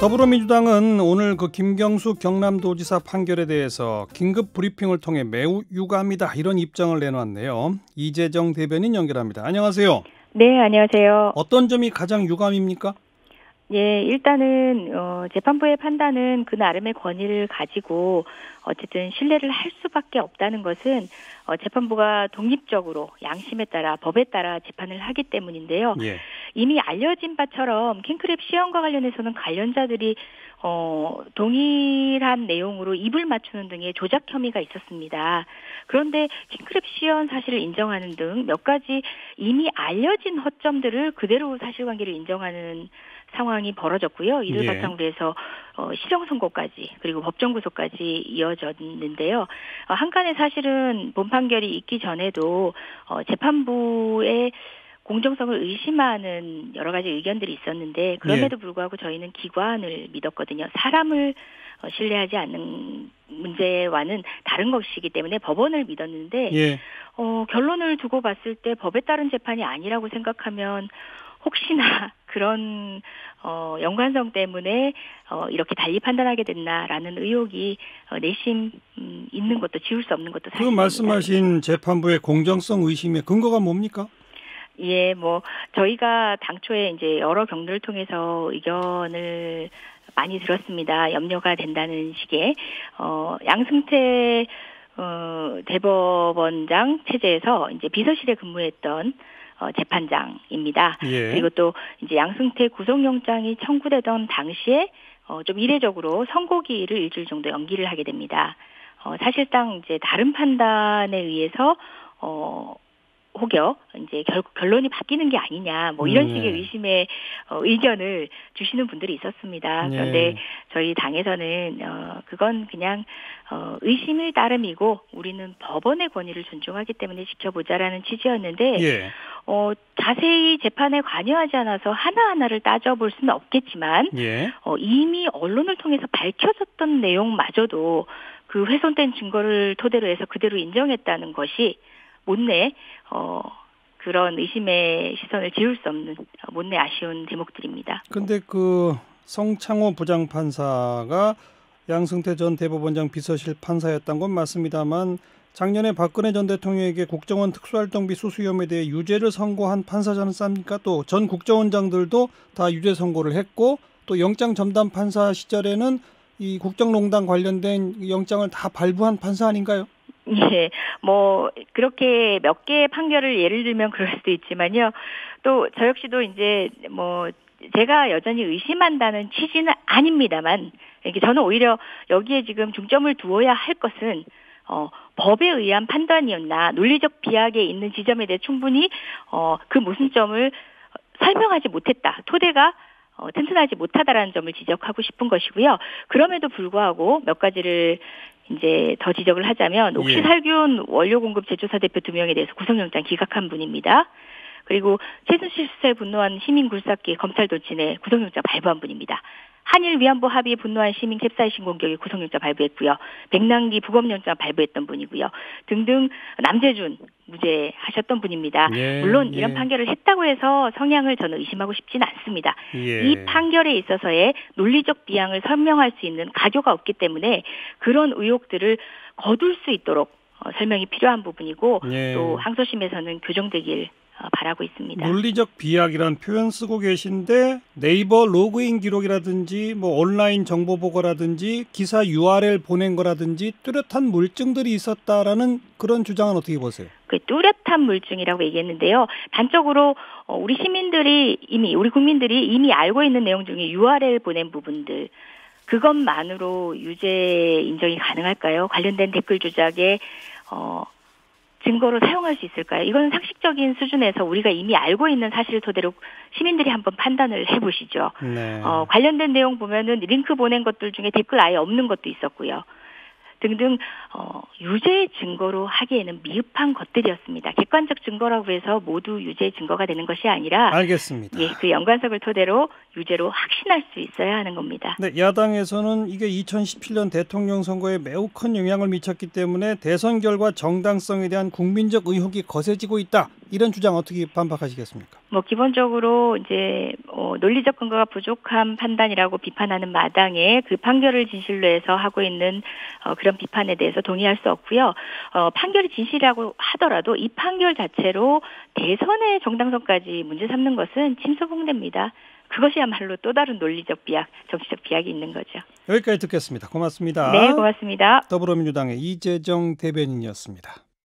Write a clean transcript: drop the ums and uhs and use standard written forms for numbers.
더불어민주당은 오늘 김경수 경남도지사 판결에 대해서 긴급 브리핑을 통해 매우 유감이다 이런 입장을 내놨네요. 이재정 대변인 연결합니다. 안녕하세요. 네, 안녕하세요. 어떤 점이 가장 유감입니까? 예, 일단은 재판부의 판단은 그 나름의 권위를 가지고 어쨌든 신뢰를 할 수밖에 없다는 것은 재판부가 독립적으로 양심에 따라 법에 따라 재판을 하기 때문인데요. 예. 이미 알려진 바처럼 킹크랩 시연과 관련해서는 관련자들이 동일한 내용으로 입을 맞추는 등의 조작 혐의가 있었습니다. 그런데 킹크랩 시연 사실을 인정하는 등 몇 가지 이미 알려진 허점들을 그대로 사실관계를 인정하는 상황이 벌어졌고요. 이를 바탕으로 해서 실형 선고까지 그리고 법정 구속까지 이어졌는데요. 한간에 사실은 본 판결이 있기 전에도 재판부의 공정성을 의심하는 여러 가지 의견들이 있었는데 그럼에도 불구하고 저희는 기관을 믿었거든요. 사람을 신뢰하지 않는 문제와는 다른 것이기 때문에 법원을 믿었는데 결론을 두고 봤을 때 법에 따른 재판이 아니라고 생각하면 혹시나 그런 연관성 때문에 이렇게 달리 판단하게 됐나라는 의혹이 내심 있는 것도 지울 수 없는 것도 사실입니다. 그 말씀하신 재판부의 공정성 의심의 근거가 뭡니까? 예, 저희가 당초에 이제 여러 경로를 통해서 의견을 많이 들었습니다. 염려가 된다는 식의 양승태 대법원장 체제에서 이제 비서실에 근무했던 재판장입니다. 그리고 또 이제 양승태 구속영장이 청구되던 당시에 좀 이례적으로 선고기일을 일주일 정도 연기를 하게 됩니다. 사실상 이제 다른 판단에 의해서 혹여 이제 결론이 바뀌는 게 아니냐 이런 식의 의심의 의견을 주시는 분들이 있었습니다. 그런데 저희 당에서는 그건 그냥 의심의 따름이고 우리는 법원의 권위를 존중하기 때문에 지켜보자라는 취지였는데 자세히 재판에 관여하지 않아서 하나하나를 따져볼 수는 없겠지만 이미 언론을 통해서 밝혀졌던 내용마저도 그 훼손된 증거를 토대로 해서 그대로 인정했다는 것이 못내 그런 의심의 시선을 지울 수 없는 못내 아쉬운 대목들입니다. 그런데 성창호 부장판사가 양승태 전 대법원장 비서실 판사였던 건 맞습니다만 작년에 박근혜 전 대통령에게 국정원 특수활동비 수수 혐의에 대해 유죄를 선고한 판사지 않습니까? 또 전 국정원장들도 다 유죄 선고를 했고 또 영장 전담 판사 시절에는 이 국정농단 관련된 영장을 다 발부한 판사 아닌가요? 예, 그렇게 몇 개의 판결을 예를 들면 그럴 수도 있지만요. 또 저 역시도 이제 제가 여전히 의심한다는 취지는 아닙니다만, 저는 오히려 여기에 지금 중점을 두어야 할 것은 법에 의한 판단이었나, 논리적 비약에 있는 지점에 대해 충분히 그 모순점을 설명하지 못했다. 토대가 튼튼하지 못하다라는 점을 지적하고 싶은 것이고요. 그럼에도 불구하고 몇 가지를 이제 더 지적을 하자면 옥시살균 원료 공급 제조사 대표 2명에 대해서 구속영장 기각한 분입니다. 그리고 최순실 수사에 분노한 시민 굴삭기 검찰 돌진에 구속영장 발부한 분입니다. 한일 위안부 합의에 분노한 시민 캡사이신 공격에 구속영장 발부했고요. 백남기 부검영장 발부했던 분이고요. 등등 남재준 무죄하셨던 분입니다. 물론 이런 판결을 했다고 해서 성향을 저는 의심하고 싶지는 않습니다. 이 판결에 있어서의 논리적 비양을 설명할 수 있는 가교가 없기 때문에 그런 의혹들을 거둘 수 있도록 설명이 필요한 부분이고 또 항소심에서는 교정되길 바라고 있습니다. 논리적 비약이라는 표현 쓰고 계신데 네이버 로그인 기록이라든지 온라인 정보 보고라든지 기사 URL 보낸 거라든지 뚜렷한 물증들이 있었다라는 그런 주장은 어떻게 보세요? 그 뚜렷한 물증이라고 얘기했는데요. 단적으로 우리 국민들이 이미 알고 있는 내용 중에 URL 보낸 부분들 그것만으로 유죄 인정이 가능할까요? 관련된 댓글 조작에 증거로 사용할 수 있을까요? 이건 상식적인 수준에서 우리가 이미 알고 있는 사실을 토대로 시민들이 한번 판단을 해보시죠. 관련된 내용 보면은 링크 보낸 것들 중에 댓글 아예 없는 것도 있었고요. 등등 유죄 증거로 하기에는 미흡한 것들이었습니다. 객관적 증거라고 해서 모두 유죄 증거가 되는 것이 아니라 알겠습니다. 그 연관성을 토대로 유죄로 확신할 수 있어야 하는 겁니다. 네, 야당에서는 이게 2017년 대통령 선거에 매우 큰 영향을 미쳤기 때문에 대선 결과 정당성에 대한 국민적 의혹이 거세지고 있다. 이런 주장 어떻게 반박하시겠습니까? 기본적으로 이제 논리적 근거가 부족한 판단이라고 비판하는 마당에 그 판결을 진실로 해서 하고 있는 그런 비판에 대해서 동의할 수 없고요. 판결이 진실이라고 하더라도 이 판결 자체로 대선의 정당성까지 문제 삼는 것은 침소봉대입니다. 그것이야말로 또 다른 논리적 비약, 정치적 비약이 있는 거죠. 여기까지 듣겠습니다. 고맙습니다. 네, 고맙습니다. 더불어민주당의 이재정 대변인이었습니다.